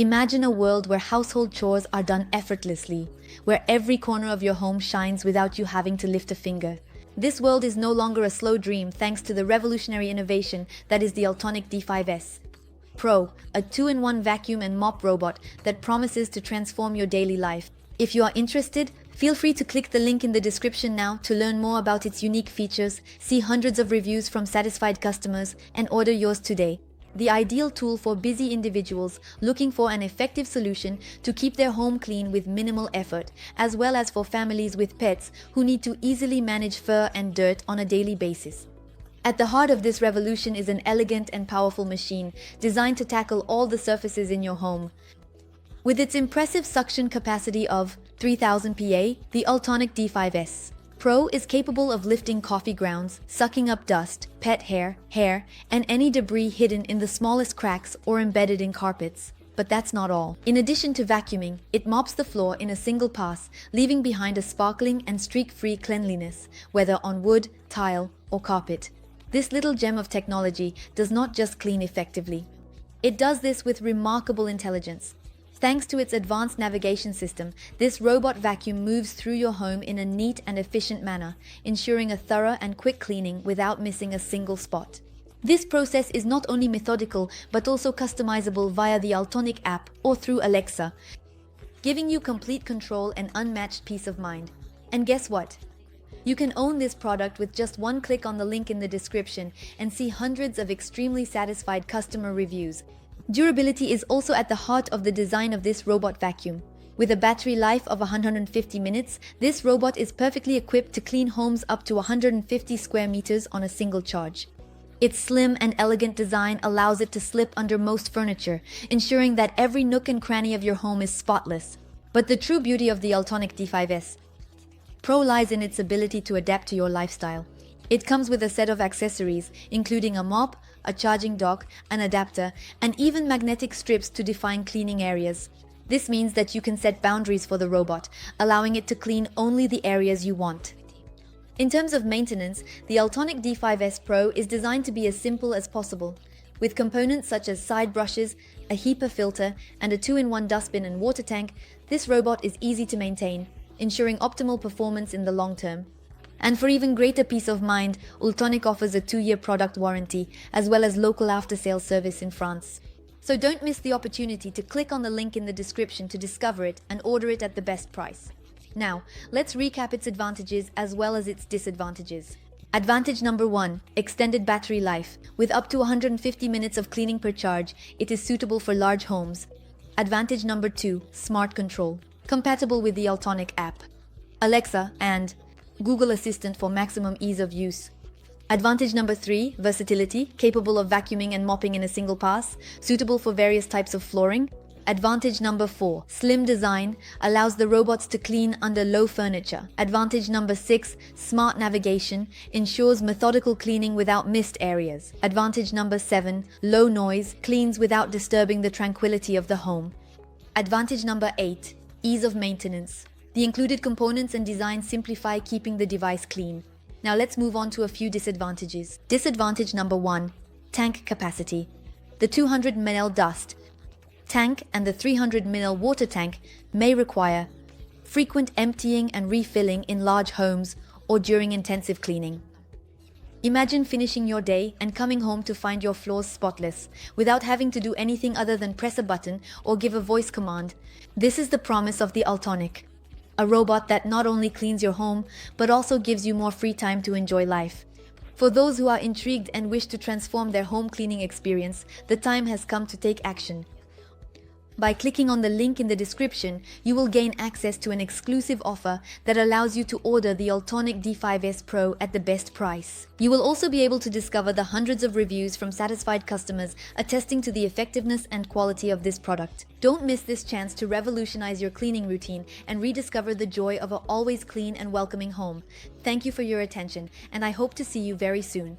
Imagine a world where household chores are done effortlessly, where every corner of your home shines without you having to lift a finger. This world is no longer a slow dream thanks to the revolutionary innovation that is the Ultenic D5s Pro, a 2-in-1 vacuum and mop robot that promises to transform your daily life. If you are interested, feel free to click the link in the description now to learn more about its unique features, see hundreds of reviews from satisfied customers, and order yours today. The ideal tool for busy individuals looking for an effective solution to keep their home clean with minimal effort, as well as for families with pets who need to easily manage fur and dirt on a daily basis. At the heart of this revolution is an elegant and powerful machine designed to tackle all the surfaces in your home. With its impressive suction capacity of 3000 PA, the Ultenic D5s Pro is capable of lifting coffee grounds, sucking up dust, pet hair, and any debris hidden in the smallest cracks or embedded in carpets. But that's not all. In addition to vacuuming, it mops the floor in a single pass, leaving behind a sparkling and streak-free cleanliness, whether on wood, tile, or carpet. This little gem of technology does not just clean effectively. It does this with remarkable intelligence. Thanks to its advanced navigation system, this robot vacuum moves through your home in a neat and efficient manner, ensuring a thorough and quick cleaning without missing a single spot. This process is not only methodical, but also customizable via the Ultenic app or through Alexa, giving you complete control and unmatched peace of mind. And guess what? You can own this product with just one click on the link in the description and see hundreds of extremely satisfied customer reviews. Durability is also at the heart of the design of this robot vacuum. With a battery life of 150 minutes, this robot is perfectly equipped to clean homes up to 150 square meters on a single charge. Its slim and elegant design allows it to slip under most furniture, ensuring that every nook and cranny of your home is spotless. But the true beauty of the Ultenic D5s Pro lies in its ability to adapt to your lifestyle. It comes with a set of accessories, including a mop, a charging dock, an adapter, and even magnetic strips to define cleaning areas. This means that you can set boundaries for the robot, allowing it to clean only the areas you want. In terms of maintenance, the Ultenic D5s Pro is designed to be as simple as possible. With components such as side brushes, a HEPA filter, and a 2-in-1 dustbin and water tank, this robot is easy to maintain, ensuring optimal performance in the long term. And for even greater peace of mind, Ultenic offers a 2-year product warranty, as well as local after-sales service in France. So don't miss the opportunity to click on the link in the description to discover it and order it at the best price. Now, let's recap its advantages as well as its disadvantages. Advantage number 1, extended battery life. With up to 150 minutes of cleaning per charge, it is suitable for large homes. Advantage number 2, smart control. Compatible with the Ultenic app, Alexa, and Google Assistant for maximum ease of use. Advantage number 3, versatility, capable of vacuuming and mopping in a single pass, suitable for various types of flooring. Advantage number 4, slim design, allows the robots to clean under low furniture. Advantage number 6, smart navigation, ensures methodical cleaning without missed areas. Advantage number 7, low noise, cleans without disturbing the tranquility of the home. Advantage number 8, ease of maintenance. The included components and design simplify keeping the device clean. Now let's move on to a few disadvantages. Disadvantage number 1, tank capacity. The 200 ml dust tank and the 300 ml water tank may require frequent emptying and refilling in large homes or during intensive cleaning. Imagine finishing your day and coming home to find your floors spotless, without having to do anything other than press a button or give a voice command. This is the promise of the Ultenic, a robot that not only cleans your home, but also gives you more free time to enjoy life. For those who are intrigued and wish to transform their home cleaning experience, the time has come to take action. By clicking on the link in the description, you will gain access to an exclusive offer that allows you to order the Ultenic D5s Pro at the best price. You will also be able to discover the hundreds of reviews from satisfied customers attesting to the effectiveness and quality of this product. Don't miss this chance to revolutionize your cleaning routine and rediscover the joy of an always clean and welcoming home. Thank you for your attention, and I hope to see you very soon.